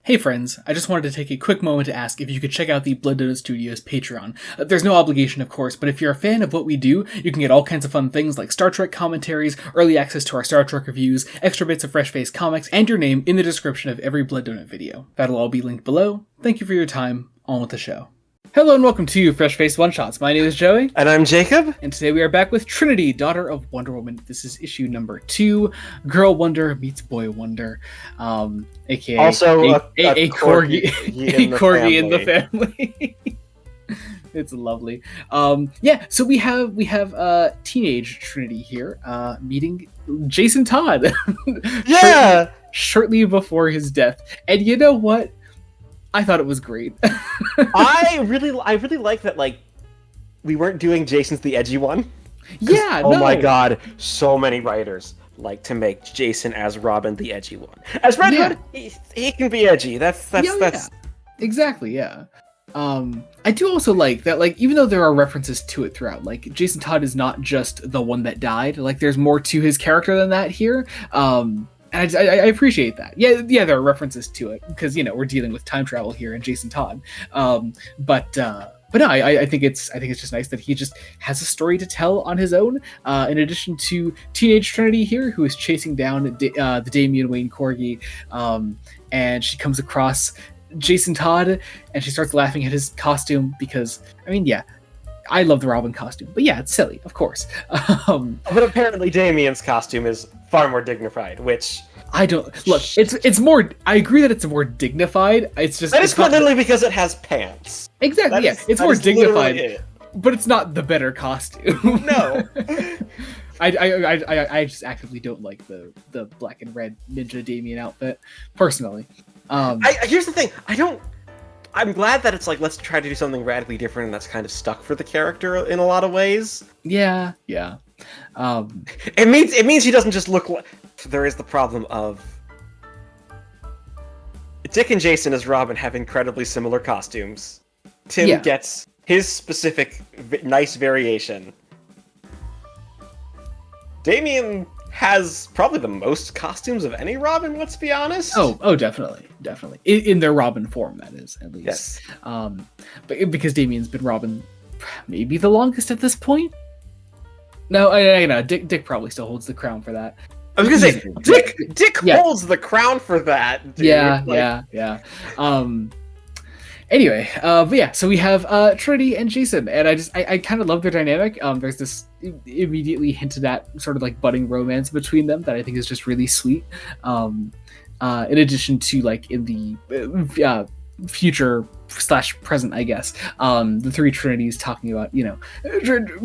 Hey friends, I just wanted to take a quick moment to ask if you could check out the Blood Donut Studios Patreon. There's no obligation, of course, but if you're a fan of what we do, you can get all kinds of fun things like Star Trek commentaries, early access to our Star Trek reviews, extra bits of fresh-faced comics, and your name in the description of every Blood Donut video. That'll all be linked below. Thank you for your time. On with the show. Hello and welcome to Fresh Faced One Shots. My name is Joey. And I'm Jacob. And today we are back with Trinity, daughter of Wonder Woman. This is issue number 2, Girl Wonder meets Boy Wonder, aka also a corgi, in the family. It's lovely. So we have teenage Trinity here, meeting Jason Todd. Yeah, shortly before his death. And you know what? I thought it was great. I really like that. Like, we weren't doing Jason's the edgy one. Yeah. Oh my god, so many writers like to make Jason as Robin the edgy one. As Red Hood, he can be edgy. That's exactly. Yeah. I do also like that. Like, even though there are references to it throughout, like Jason Todd is not just the one that died. Like, there's more to his character than that here. And I appreciate that. Yeah, there are references to it because, you know, we're dealing with time travel here in Jason Todd. But no, I think it's just nice that he just has a story to tell on his own. In addition to teenage Trinity here, who is chasing down the Damian Wayne corgi, and she comes across Jason Todd, and she starts laughing at his costume because, I mean, yeah, I love the Robin costume, but yeah, it's silly, of course. But apparently Damian's costume is far more dignified, which I don't look. It's more. I agree that it's more dignified. It's just. That is quite literally because it has pants. Exactly. It's more dignified, but it's not the better costume. No. I just actively don't like the black and red Ninja Damian outfit personally. Here's the thing. I'm glad that it's like, let's try to do something radically different, and that's kind of stuck for the character in a lot of ways. Yeah. It means he doesn't just look like... There is the problem of... Dick and Jason as Robin have incredibly similar costumes. Tim gets his specific nice variation. Damian has probably the most costumes of any Robin, let's be honest. Oh, definitely. In their Robin form, that is, at least. Yes. But because Damian's been Robin maybe the longest at this point? No, I know. Dick probably still holds the crown for that. I was gonna say, Dick holds the crown for that, dude. Yeah. Anyway, but yeah, so we have Trinity and Jason, and I kind of love their dynamic. There's this immediately hinted at sort of like budding romance between them that I think is just really sweet. In addition to, like, in the future / present, I guess, the three Trinities talking about, you know,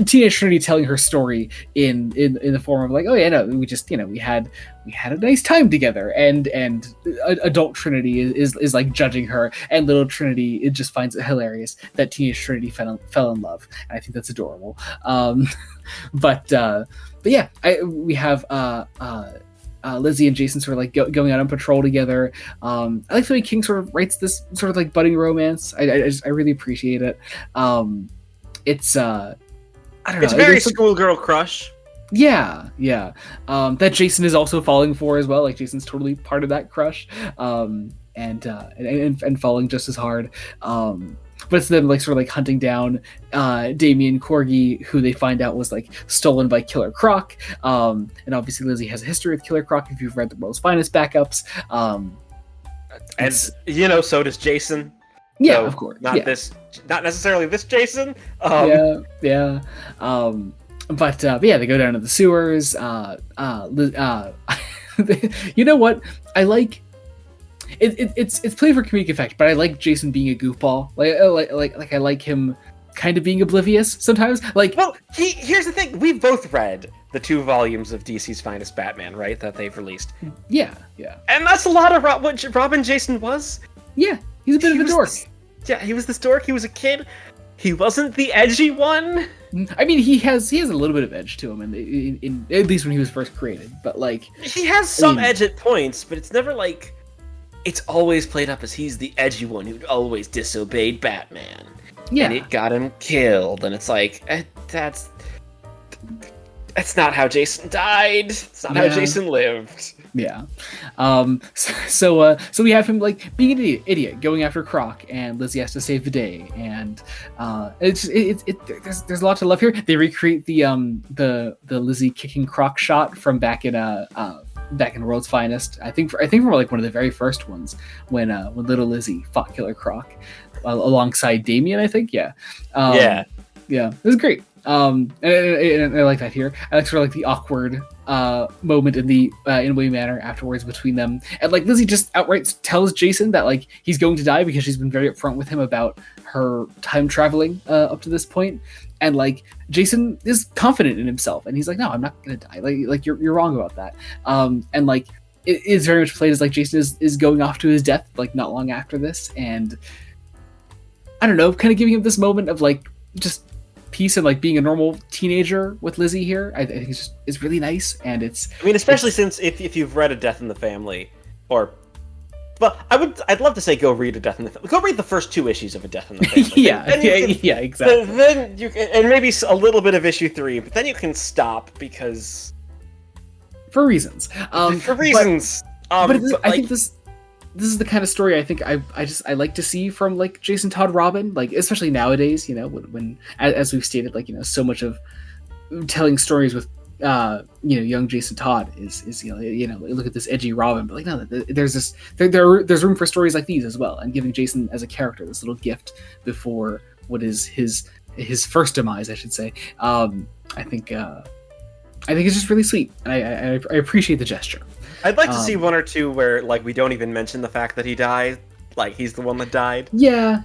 teenage Trinity telling her story in the form of like, oh yeah, no, we just, you know, we had a nice time together, and adult Trinity is like judging her, and little Trinity, it just finds it hilarious that teenage Trinity fell in love, and I think that's adorable. But yeah, we have Lizzie and Jason sort of like going out on patrol together. I like the way King sort of writes this sort of like budding romance. I really appreciate it. It's I don't know. It's very schoolgirl crush. Yeah. That Jason is also falling for as well. Like, Jason's totally part of that crush, and falling just as hard. But it's them like sort of like hunting down Damian Corgi, who they find out was like stolen by Killer Croc. And obviously Lizzie has a history with Killer Croc if you've read the World's Finest backups. And you know, so does Jason. Yeah, so of course. Not necessarily this Jason. Yeah. But yeah, they go down to the sewers. You know what? I like. It's played for comedic effect, but I like Jason being a goofball. Like I like him kind of being oblivious sometimes. Like, well, here's the thing: we've both read the 2 volumes of DC's Finest Batman, right? That they've released. Yeah. And that's a lot of what Robin Jason was. Yeah, he's a bit of a dork. He was this dork. He was a kid. He wasn't the edgy one. I mean, he has a little bit of edge to him, in at least when he was first created. But like, he has some edge at points, but it's never like. It's always played up as he's the edgy one who'd always disobeyed Batman. Yeah. And it got him killed. And it's like, that's not how Jason died. It's not how Jason lived. Yeah. So we have him like being an idiot, going after Croc, and Lizzie has to save the day, and there's a lot to love here. They recreate the Lizzie kicking Croc shot from back in World's Finest. I think from like one of the very first ones when little Lizzie fought Killer Croc alongside Damien. I think Yeah. yeah, it was great. And I like that here. I like sort of like the awkward moment in the in Way Manor afterwards between them, and like Lizzie just outright tells Jason that like he's going to die because she's been very upfront with him about her time traveling up to this point, and like Jason is confident in himself, and he's like, no, I'm not gonna die. Like you're wrong about that. And like it is very much played as like Jason is going off to his death like not long after this, and I don't know, kind of giving him this moment of like just peace and like being a normal teenager with Lizzie here. I think it's really nice, and I mean, especially since if you've read A Death in the Family, or well, I'd love to say go read A Death in the Family. Go read the first 2 issues of A Death in the Family. yeah, exactly. Then you can, and maybe a little bit of issue 3, but then you can stop because for reasons. But I think this is the kind of story I think I like to see from like Jason Todd Robin, like especially nowadays, you know, when as we've stated, like, you know, so much of telling stories with young Jason Todd is look at this edgy Robin, but like no, there's room for stories like these as well, and giving Jason as a character this little gift before what is his first demise, I should say. I think it's just really sweet, and I appreciate the gesture. I'd like to see 1 or 2 where like we don't even mention the fact that he died, like he's the one that died. Yeah.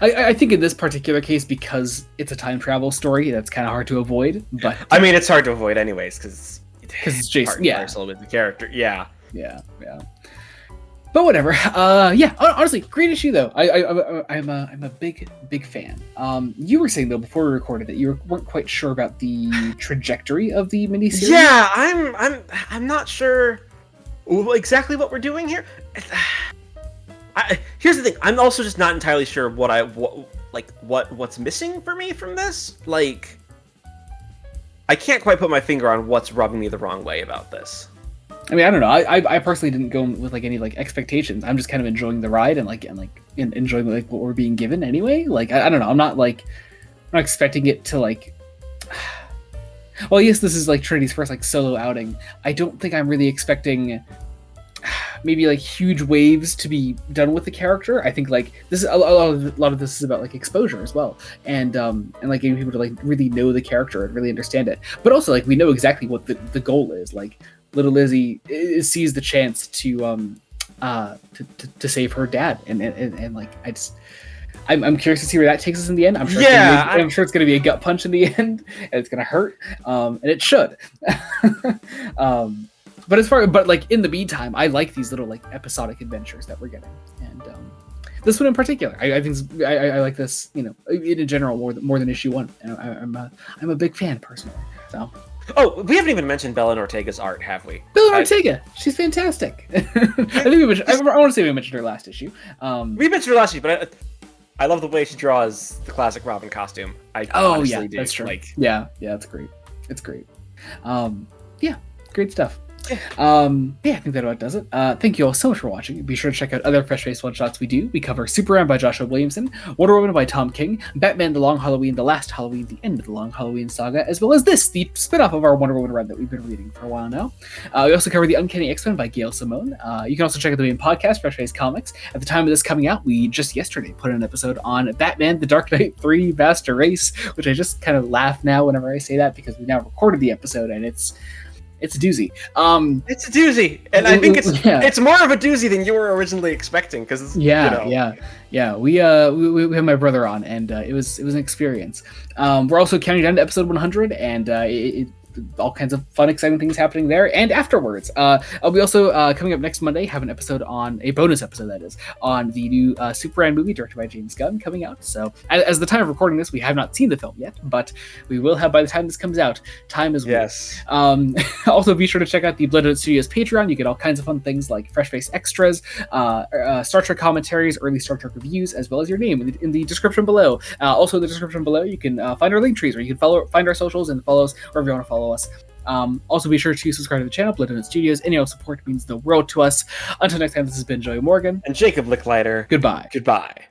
I think in this particular case, because it's a time travel story, that's kind of hard to avoid. But I mean, it's hard to avoid anyways because it's Jason. Yeah, with the character. Yeah. But whatever. Honestly, great issue though. I'm a big fan. You were saying though before we recorded that you weren't quite sure about the trajectory of the miniseries. Yeah, I'm not sure exactly what we're doing here. Here's the thing. I'm also just not entirely sure what's missing for me from this. Like, I can't quite put my finger on what's rubbing me the wrong way about this. I mean, I don't know. I personally didn't go with like any like expectations. I'm just kind of enjoying the ride and enjoying like what we're being given anyway. Like I don't know. I'm not expecting it to like. Well, yes, this is like Trinity's first like solo outing. I don't think I'm really expecting maybe like huge waves to be done with the character. I think like this is a lot of this is about like exposure as well, and like getting people to like really know the character and really understand it. But also like we know exactly what the goal is. Like little Lizzie sees the chance to save her dad, and like I'm curious to see where that takes us in the end. I'm sure I'm sure it's going to be a gut punch in the end, and it's going to hurt, and it should. But like in the meantime, I like these little like episodic adventures that we're getting, and this one in particular, I think I like this, you know, in general more than issue 1. And I'm a big fan personally. So. Oh, we haven't even mentioned Belen Ortega's art, have we? Belen Ortega, she's fantastic. I want to say we mentioned her last issue. We mentioned her last issue, but I love the way she draws the classic Robin costume. Yeah, that's true. Like, yeah, it's great. It's great. Great stuff. I think that about does it. Thank you all so much for watching. Be sure to check out other Fresh Face one-shots we do. We cover Superman by Joshua Williamson, Wonder Woman by Tom King, Batman The Long Halloween, The Last Halloween, The End of the Long Halloween Saga, as well as this, the spin-off of our Wonder Woman run that we've been reading for a while now. We also cover The Uncanny X-Men by Gail Simone. You can also check out the main podcast, Fresh Face Comics. At the time of this coming out, we just yesterday put an episode on Batman The Dark Knight 3 Master Race, which I just kind of laugh now whenever I say that because we now recorded the episode and it's a doozy. It's a doozy, and I think it's more of a doozy than you were originally expecting. Because We had my brother on, and it was an experience. We're also counting down to episode 100, and all kinds of fun, exciting things happening there. And afterwards, I'll be also coming up next Monday, have an episode a bonus episode that is, on the new Superman movie directed by James Gunn coming out. So as the time of recording this, we have not seen the film yet, but we will have by the time this comes out. Time is yes. Also, be sure to check out the Bloodhound Studios Patreon. You get all kinds of fun things like Fresh Face extras, Star Trek commentaries, early Star Trek reviews, as well as your name in the description below. Also, in the description below, you can find our link trees, or you can find our socials and follow us wherever you want to follow us. Also, be sure to subscribe to the channel, Blood Studios. Any support means the world to us. Until next time, this has been Joey Morgan and Jacob Licklider. Goodbye. Goodbye.